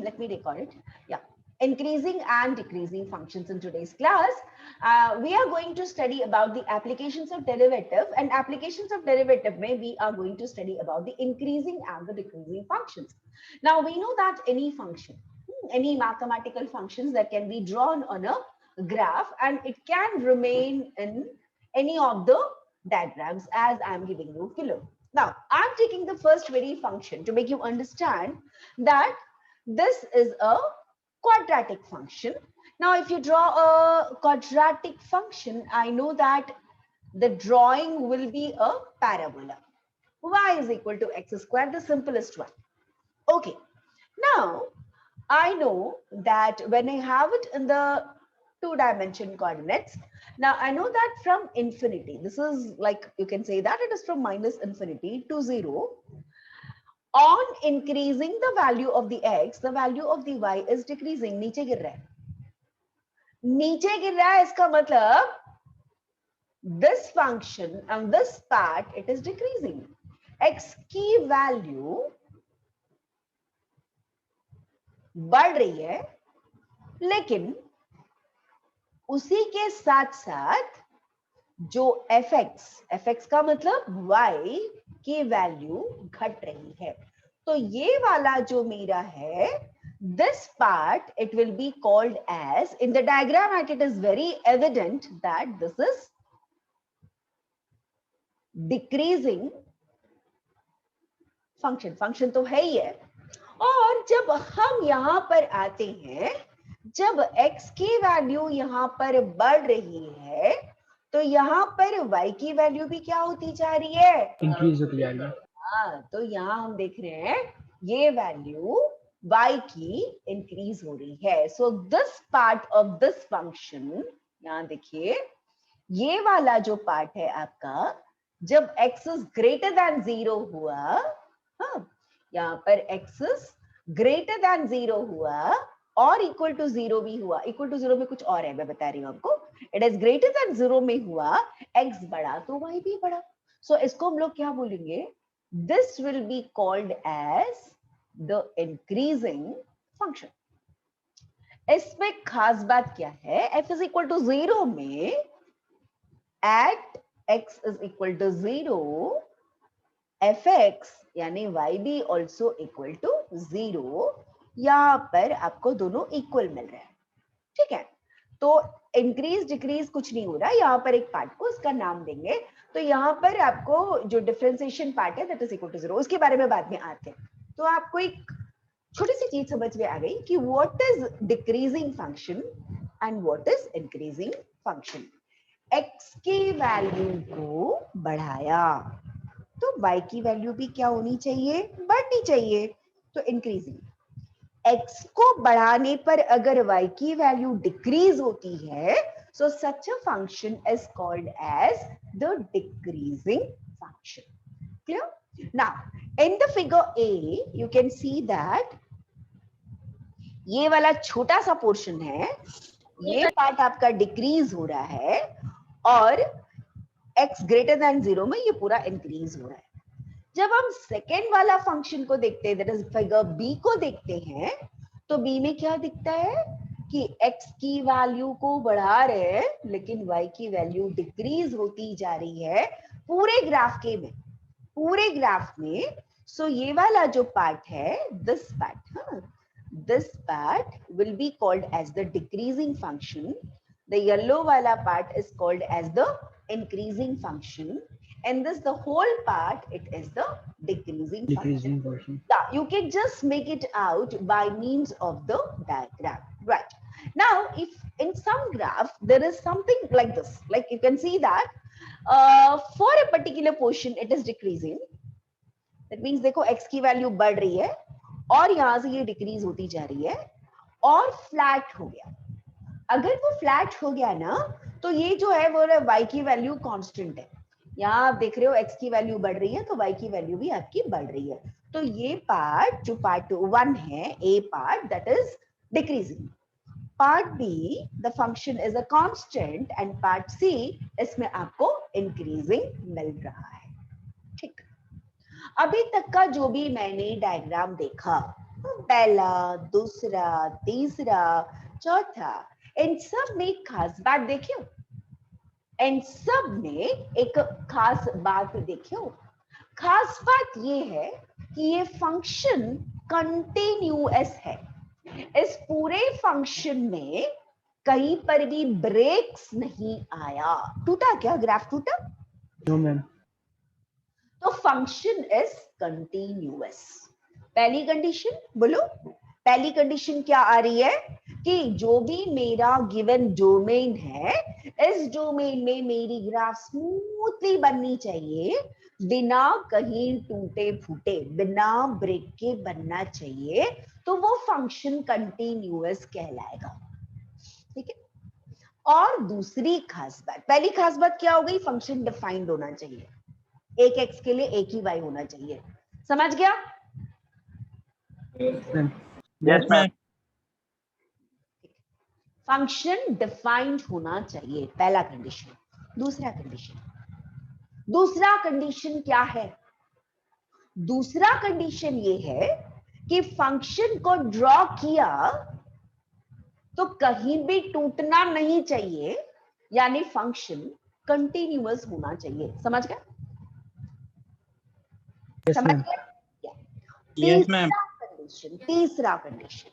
let me record it. Yeah, increasing and decreasing functions in today's class. We are going to study about the applications of derivative, and applications of derivative may we are going to study about the increasing and the decreasing functions. Now we know that any function, any mathematical functions that can be drawn on a graph and it can remain in any of the diagrams as I'm giving you below. Now I'm taking the first very function to make you understand that this is a quadratic function. Now, if you draw a quadratic function, I know that the drawing will be a parabola. Y is equal to x squared, the simplest one. Okay. Now, I know that when I have it in the two-dimension coordinates, now I know that from infinity, this is like, you can say that it is from minus infinity to 0. On increasing the value of the x, the value of the y is decreasing. नीचे गिर रहा है. नीचे गिर रहा है इसका मतलब this function and this part it is decreasing. x की value बढ़ रही है, लेकिन उसी के साथ साथ जो fx का मतलब y की वैल्यू घट रही है. तो ये वाला जो मेरा है, this part it will be called as, in the diagram at it is very evident that this is decreasing function तो है ही है. और जब हम यहां पर आते हैं, जब x की वैल्यू यहां पर बढ़ रही है, तो यहां पर y की वैल्यू भी क्या होती जा रही है? इंक्रीज होती जा रही है. हाँ, तो यहाँ हम देख रहे हैं ये वैल्यू y की इंक्रीज हो रही है. So this part of this function, यहाँ देखिए ये वाला जो पार्ट है आपका, जब x इज ग्रेटर देन 0 हुआ, हाँ, यहाँ पर x इज ग्रेटर देन 0 हुआ और इक्वल टू 0 भी हुआ. इक्वल टू 0 में कुछ और है, मैं बता रही हूँ आपको. इट इज ग्रेटर देन 0 में हुआ, x बढ़ा तो y भी बढ़ा. सो इसको हम लोग क्या बोलेंगे? This will be called as the increasing function. इसमें खास बात क्या है? f is equal to 0 में at x is equal to 0, fx यानी y भी also equal to 0. यहाँ पर आपको दोनों इक्वल मिल रहे हैं. ठीक है, तो इंक्रीज डिक्रीज कुछ नहीं हो रहा. यहाँ पर एक पार्ट को उसका नाम देंगे. तो यहाँ पर आपको जो डिफरेंशिएशन पार्ट है दैट इज इक्वल टू 0, उसके बारे में बाद में आते हैं. तो आपको एक छोटी सी चीज समझ में आ गई कि what is decreasing function and what is increasing function. x की वैल्यू को बढ़ाया तो y की वैल्यू भी क्या होनी चाहिए? बढ़नी चाहिए. तो इंक्रीजिंग. x को बढ़ाने पर अगर y की वैल्यू डिक्रीज होती है, so such a function is called as the decreasing function. Clear? Now, in the figure A, you can see that ये वाला छोटा सा पोर्शन है, ये पार्ट आपका डिक्रीज हो रहा है और x ग्रेटर देन 0 में ये पूरा इंक्रीज हो रहा है. जब हम सेकेंड वाला फंक्शन को देखते हैं, दैट इज फिगर बी को देखते हैं, तो बी में क्या दिखता है कि x की वैल्यू को बढ़ा रहे हैं लेकिन y की वैल्यू डिक्रीज होती जा रही है पूरे ग्राफ के में, पूरे ग्राफ में. सो ये वाला जो पार्ट है, दिस पार्ट, हाँ, this part will be called as the decreasing function. The yellow wala part is called as the increasing function, and this the whole part it is the decreasing function. Yeah, you can just make it out by means of the diagram, right? Now, if in some graph there is something like this, like you can see that for a particular portion it is decreasing. That means देखो x की value बढ़ रही है और यहां से ये decrease होती जा रही है और फ्लैट हो गया. अगर वो फ्लैट हो गया ना, तो ये जो है वो y की वैल्यू कांस्टेंट है. यहाँ आप देख रहे हो x की वैल्यू बढ़ रही है तो y की वैल्यू भी आपकी बढ़ रही है. तो ये पार्ट जो पार्ट 1 है, a part, that is decreasing. Part B the function is a constant and part C इसमें आपको इंक्रीजिंग मिल रहा है. ठीक, अभी तक का जो भी मैंने डायग्राम देखा, पहला, दूसरा, तीसरा, चौथा, इन सब में एक खास बात देखियो, इन सब में एक खास बात देखियो। खास बात ये है कि ये फंक्शन कंटिन्यूअस है। इस पूरे फंक्शन में कहीं पर भी ब्रेक्स नहीं आया। टूटा क्या ग्राफ? टूटा? No ma'am. तो फंक्शन इज कंटिन्यूअस। पहली कंडीशन बोलो, पहली कंडीशन क्या आ रही है कि जो भी मेरा गिवन डोमेन है, इस डोमेन में मेरी ग्राफ स्मूथली बननी चाहिए, बिना कहीं टूटे फूटे, बिना ब्रेक के बनना चाहिए, तो वो फंक्शन कंटिन्यूअस कहलाएगा। ठीक है। और दूसरी खास बात, पहली खास बात क्या हो गई? फंक्शन डिफाइंड होना चाहिए, एक एक्स के लिए एक ही वाई होना चाहिए। समझ गया? Yes ma'am. फंक्शन डिफाइंड होना चाहिए, पहला कंडीशन। दूसरा कंडीशन, दूसरा कंडीशन क्या है? दूसरा कंडीशन ये है कि फंक्शन को ड्रॉ किया तो कहीं भी टूटना नहीं चाहिए, यानी फंक्शन कंटिन्यूअस होना चाहिए। समझ गए? समझ गए? Yes ma'am. तीसरा कंडीशन, तीसरा कंडीशन,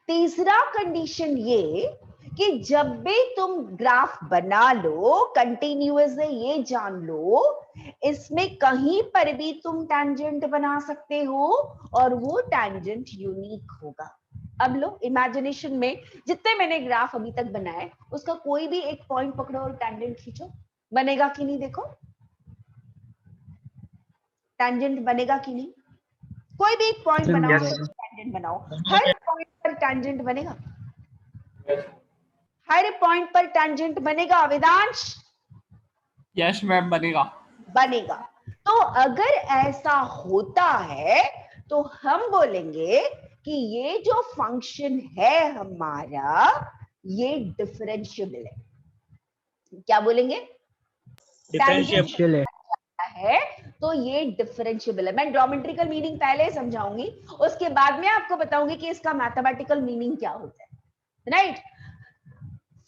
तीसरा कंडीशन ये कि जब भी तुम ग्राफ बना लो, कंटिन्यूअस है ये जान लो, इसमें कहीं पर भी तुम टैंजेंट बना सकते हो और वो टैंजेंट यूनिक होगा। अब लो इमेजिनेशन में जितने मैंने ग्राफ अभी तक बनाए, उसका कोई भी एक पॉइंट पकड़ो और टैंजेंट खींचो, बनेगा कि नहीं? देखो टैंजेंट बनेगा कि नहीं? कोई भी एक पॉइंट बनाओ, टैंजेंट बनाओ, हर पॉइंट पर टैंजेंट बनेगा, हर पॉइंट पर टैंजेंट बनेगा। वेदांश? यस मैम बनेगा। बनेगा। तो अगर ऐसा होता है तो हम बोलेंगे कि ये जो फंक्शन है हमारा, ये डिफरेंशिएबल है। क्या बोलेंगे? डिफरेंशिएबल है तो ये डिफरेंशिएबल है। मैं ज्योमेट्रिकल मीनिंग पहले समझाऊंगी, उसके बाद में आपको बताऊंगी कि इसका मैथमेटिकल मीनिंग क्या होता है। राइट?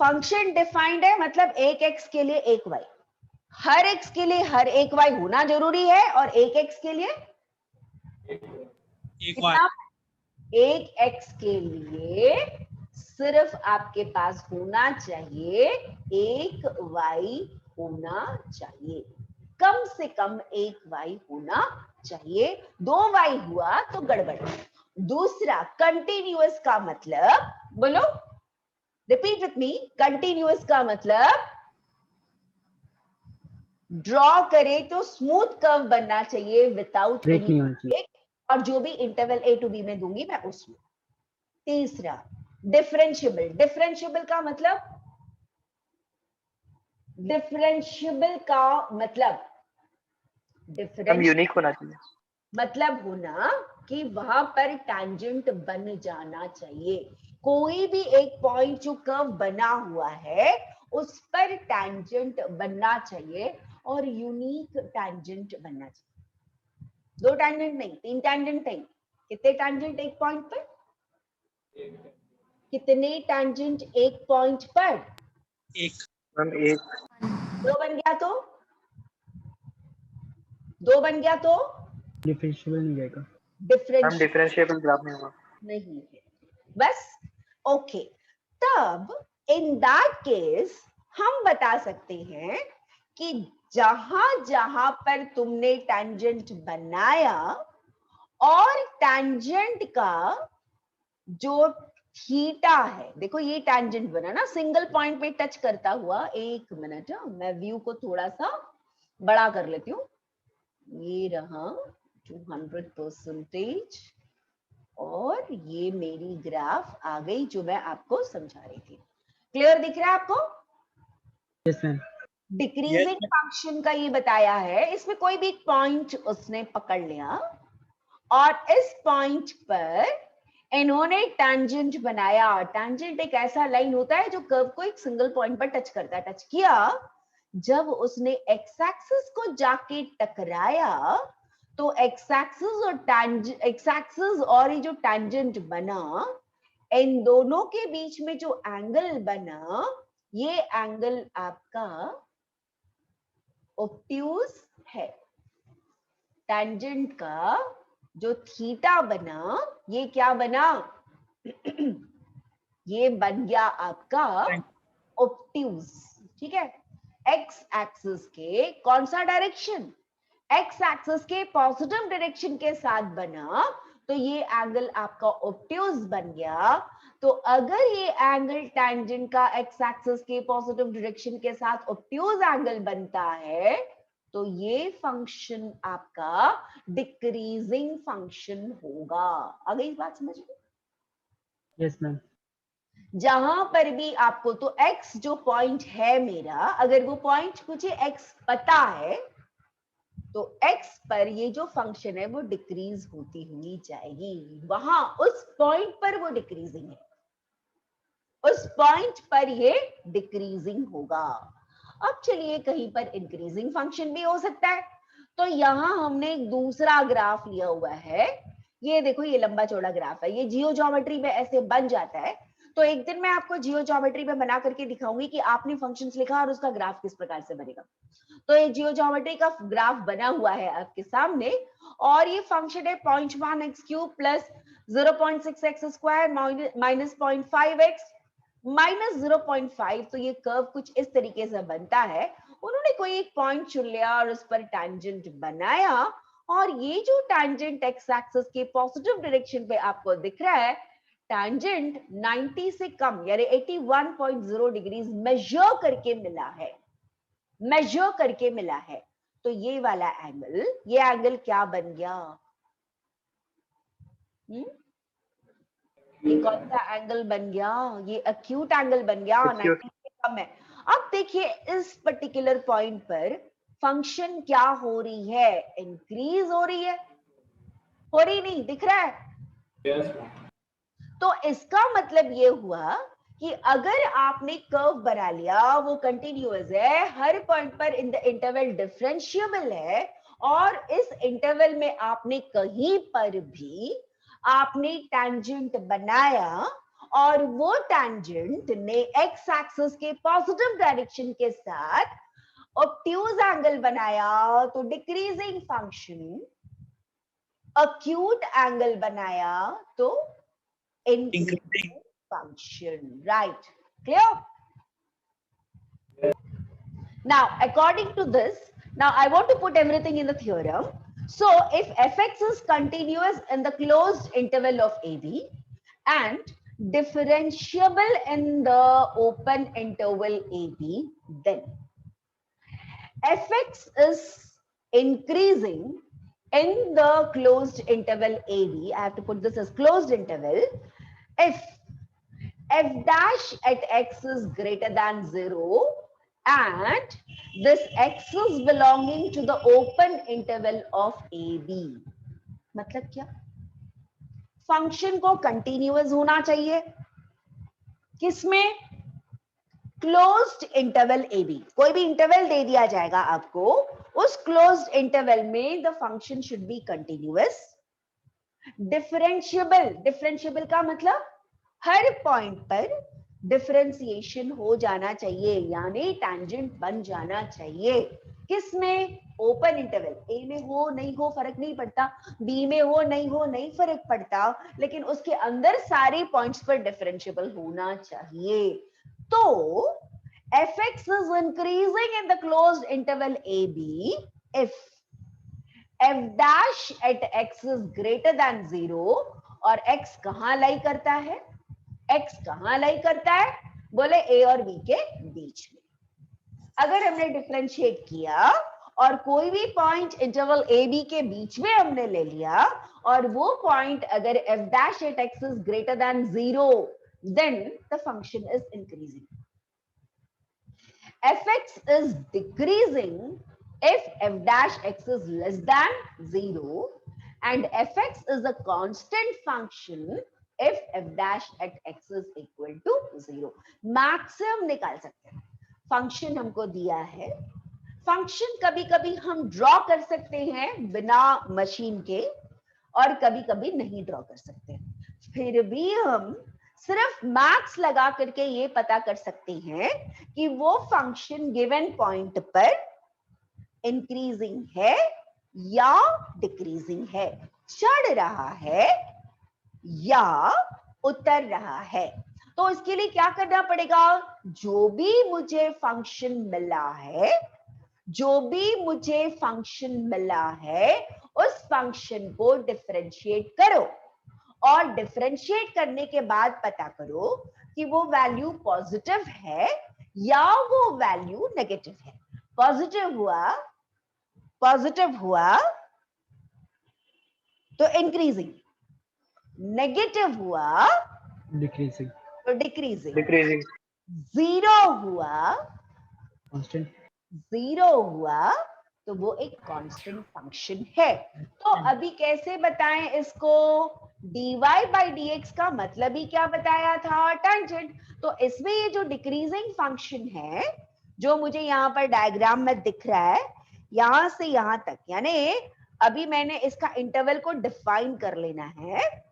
फंक्शन डिफाइंड है मतलब एक एक्स के लिए एक वाई, हर एक्स के लिए हर एक वाई होना जरूरी है, और एक एक्स के लिए कितना? एक एक्स के लिए सिर्फ आपके पास होना चाहिए एक वाई होना चाहिए, कम से कम एक वाई होना चाहिए। दो वाई हुआ तो गड़बड़। दूसरा, कंटिन्यूअस का मतलब बोलो, रिपीट विथ मी, कंटिन्यूअस का मतलब ड्रॉ करे तो स्मूथ कर्व बनना चाहिए विदाउट ब्रेक नहीं होना चाहिए। और जो भी इंटरवल ए टू बी में दूंगी मैं उसमें। तीसरा, डिफरेंशिएबल। डिफरेंशिएबल का मतलब, डिफरेंशिएबल का मतलब, हम यूनिक होना चाहिए। मतलब होना कि वहां पर टैंजेंट बन जाना चाहिए। कोई भी एक पॉइंट जो कर्व बना हुआ है उस पर टैंजेंट बनना चाहिए, और यूनिक टैंजेंट बनना चाहिए। दो टैंजेंट नहीं, तीन टैंजेंट नहीं। कितने टैंजेंट एक पॉइंट पर? कितने टैंजेंट एक पॉइंट पर? एक। हम एक। दो बन गया तो, दो बन गया तो डिफरेंशिएबल नहीं जाएगा। हम डिफरेंशिएबल ग्राफ में होगा नहीं है बस। ओके, तब इन दैट केस हम बता सकते हैं कि जहां जहां पर तुमने टैंजेंट बनाया और टैंजेंट का जो थीटा है, देखो ये टैंजेंट बना ना सिंगल पॉइंट पे टच करता हुआ। एक मिनट, मैं व्यू को थोड़ा सा बड़ा कर लेती हूँ। ये रहा 200%, और ये मेरी ग्राफ आ गई जो मैं आपको समझा रही थी। क्लियर दिख रहा है आपको? Yes ma'am. डिक्रीजिंग फंक्शन का ये बताया है, इसमें कोई भी पॉइंट उसने पकड़ लिया और इस पॉइंट पर इन्होंने टैंजेंट बनाया। टैंजेंट एक ऐसा लाइन होता है जो कर्व को एक सिंगल पॉइंट पर टच करता है। टच किया, जब उसने एक्स एक्सिस को जाके टकराया तो एक्स एक्सिस और ये जो टैंजेंट बना, इन दोनों के बीच में जो एंगल बना, ये एंगल आपका ऑब्ट्यूज है। टैंजेंट का जो थीटा बना, ये क्या बना? ये बन गया आपका ऑब्ट्यूज। ठीक है, एक्स एक्सिस के कौन सा डायरेक्शन? एक्स एक्सिस के पॉजिटिव डायरेक्शन के साथ बना, तो ये एंगल आपका ऑब्ट्यूज बन गया। तो अगर ये एंगल टैंजेंट का एक्स एक्सिस के पॉजिटिव डायरेक्शन के साथ ऑब्ट्यूज एंगल बनता है, तो ये फंक्शन आपका डिक्रीजिंग फंक्शन होगा। आ गई बात समझ में? Yes ma'am. जहां पर भी आपको, तो x जो पॉइंट है मेरा, अगर वो पॉइंट मुझे x पता है, तो x पर ये जो फंक्शन है वो डिक्रीज होती हुई जाएगी। वहां उस पॉइंट पर वो डिक्रीजिंग है, उस पॉइंट पर ये डिक्रीजिंग होगा। अब चलिए कहीं पर इंक्रीजिंग फंक्शन भी हो सकता है। तो यहां हमने एक दूसरा ग्राफ लिया हुआ है। ये देखो, ये लंबा चौड़ा ग्राफ है, ये जियो ज्योमेट्री में ऐसे बन जाता है। तो एक दिन मैं आपको जियो ज्योमेट्री में बना करके दिखाऊंगी कि आपने फंक्शंस लिखा और उसका ग्राफ किस प्रकार से बनेगा। तो ये जियो ज्योमेट्री का ग्राफ बना हुआ है आपके सामने, और ये फंक्शन है 0.1x³ plus 0.6x² minus 0.5x minus 0.5। तो ये कर्व कुछ इस तरीके से बनता है। उन्होंने कोई एक पॉइंट चुन लिया और उस पर टैंजेंट बनाया, और ये जो टैंजेंट एक्स एक्सिस के पॉजिटिव डायरेक्शन पे आपको दिख रहा है, टैंजेंट 90 से कम यानी 81.0 डिग्रीज मेजर करके मिला है, मेजर करके मिला है। तो ये वाला एंगल, ये एंगल क्या बन गया? ये कौन सा एंगल बन गया? ये एक्यूट एंगल बन गया, 90 से कम है। अब देखिए इस पर्टिकुलर पॉइंट पर फंक्शन क्या हो रही है? इंक्रीज हो रही है, हो रही नहीं? दिख रहा है? Yes. तो इसका मतलब ये हुआ कि अगर आपने कर्व बना लिया, वो कंटिन्यूअस है, हर पॉइंट पर इन द इंटरवल डिफरेंशिएबल है, और इस इंटरवल में आपने कहीं पर भी आपने टैंजेंट बनाया, और वो टैंजेंट ने एक्स एक्सिस के पॉजिटिव डायरेक्शन के साथ ऑब्ट्यूज एंगल बनाया, तो डिक्रीजिंग फंक्शन। अक्यूट एंगल बनाया तो increasing function, right? Clear? Now according to this, now I want to put everything in the theorem. So if fx is continuous in the closed interval of ab and differentiable in the open interval ab, then fx is increasing in the closed interval ab. I have to put this as closed interval if f dash at x is greater than 0 and this x is belonging to the open interval of ab. मतलब क्या? Function को continuous होना चाहिए, किसमें? Closed interval A B. कोई भी interval दे दिया जाएगा आपको, उस क्लोज्ड इंटरवल में the function should be continuous, differentiable. Differentiable का मतलब हर पॉइंट पर डिफरेंशिएशन हो जाना चाहिए, यानी टैंजेंट बन जाना चाहिए। किसमें? Open interval. ए में हो नहीं हो फर्क नहीं पड़ता, बी में हो नहीं फर्क पड़ता, लेकिन उसके अंदर सारे पॉइंट्स पर डिफरेंशिएबल होना चाहिए। तो fx is increasing in the closed interval ab if f dash at x is greater than 0, और x कहां लाई करता है? x कहां लाई करता है? बोले a और b के बीच में। अगर हमने डिफरेंशिएट किया और कोई भी पॉइंट इंटरवल ए बी के बीच में हमने ले लिया, और वो पॉइंट अगर f dash at x is greater than 0, then the function is increasing. fx is decreasing if f dash x is less than 0 and fx is a constant function if f dash at x is equal to 0. Maximum निकाल सकते हैं। Function हमको दिया है, function कभी कभी हम draw कर सकते हैं बिना मशीन के और कभी कभी नहीं ड्रॉ कर सकते, फिर भी हम सिर्फ मैथ्स लगा करके ये पता कर सकते हैं कि वो फंक्शन गिवन पॉइंट पर इंक्रीजिंग है या डिक्रीजिंग है, चढ़ रहा है या उतर रहा है। तो इसके लिए क्या करना पड़ेगा, जो भी मुझे फंक्शन मिला है, जो भी मुझे फंक्शन मिला है उस फंक्शन को डिफरेंशिएट करो और डिफरेंशिएट करने के बाद पता करो कि वो वैल्यू पॉजिटिव है या वो वैल्यू नेगेटिव है। पॉजिटिव हुआ तो इंक्रीजिंग, नेगेटिव हुआ डिक्रीजिंग, तो डिक्रीजिंग, डिक्रीजिंग, जीरो हुआ, कांस्टेंट, जीरो हुआ तो वो एक कांस्टेंट फंक्शन है। तो अभी कैसे बताएं इसको, dy by dx का मतलब ही क्या बताया था, टेंजेंट। तो इसमें ये जो डिक्रीजिंग फंक्शन है जो मुझे यहाँ पर डायग्राम में दिख रहा है, यहां से यहां तक, यानी अभी मैंने इसका इंटरवल को डिफाइन कर लेना है।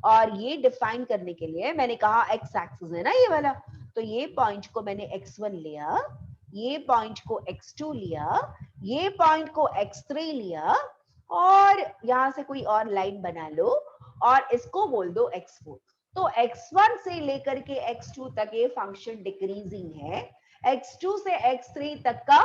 और ये डिफाइन करने के लिए मैंने कहा एक्स एक्सिस है ना ये वाला, तो ये पॉइंट को मैंने x1 लिया, ये पॉइंट को x2 लिया, ये पॉइंट को x3 लिया और यहां से कोई और लाइन बना लो और इसको बोल दो x4। तो x1 से लेकर के x2 तक ये फंक्शन डिक्रीजिंग है, x2 से x3 तक का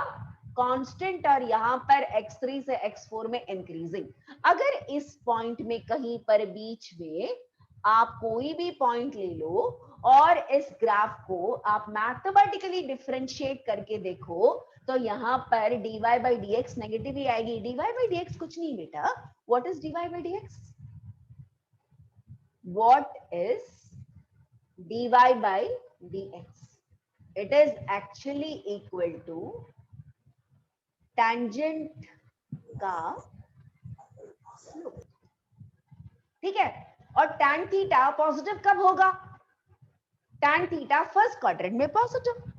कांस्टेंट और यहाँ पर x3 से x4 में इंक्रीजिंग। अगर इस पॉइंट में कहीं पर बीच में आप कोई भी पॉइंट ले लो और इस ग्राफ को आप मैथमेटिकली डिफरेंशिएट करके देखो तो यहाँ पर dy by dx नेगेटिव ही आएगी। dy by dx कुछ नहीं बेटा, what is dy by dx? What is dy by dx? It is actually equal to tangent का स्लोप, ठीक है। और tan थीटा पॉजिटिव कब होगा, tan थीटा फर्स्ट क्वाड्रेंट में पॉजिटिव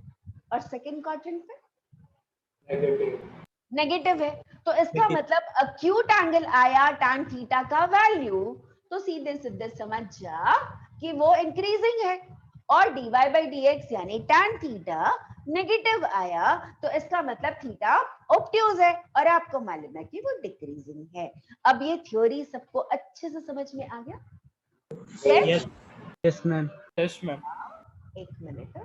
और सेकंड क्वाड्रेंट में नेगेटिव है। तो इसका मतलब अक्यूट एंगल आया tan थीटा का वैल्यू, तो सीधे सीधे समझ जा कि वो इंक्रीजिंग है। और dy by dx यानी tan थीटा नेगेटिव आया तो इसका मतलब थीटा ऑब्ट्यूज है और आपको मालूम है कि वो डिक्रीजिंग है। अब ये थ्योरी सबको अच्छे से समझ में आ गया? Yes ma'am, yes ma'am. एक मिनट।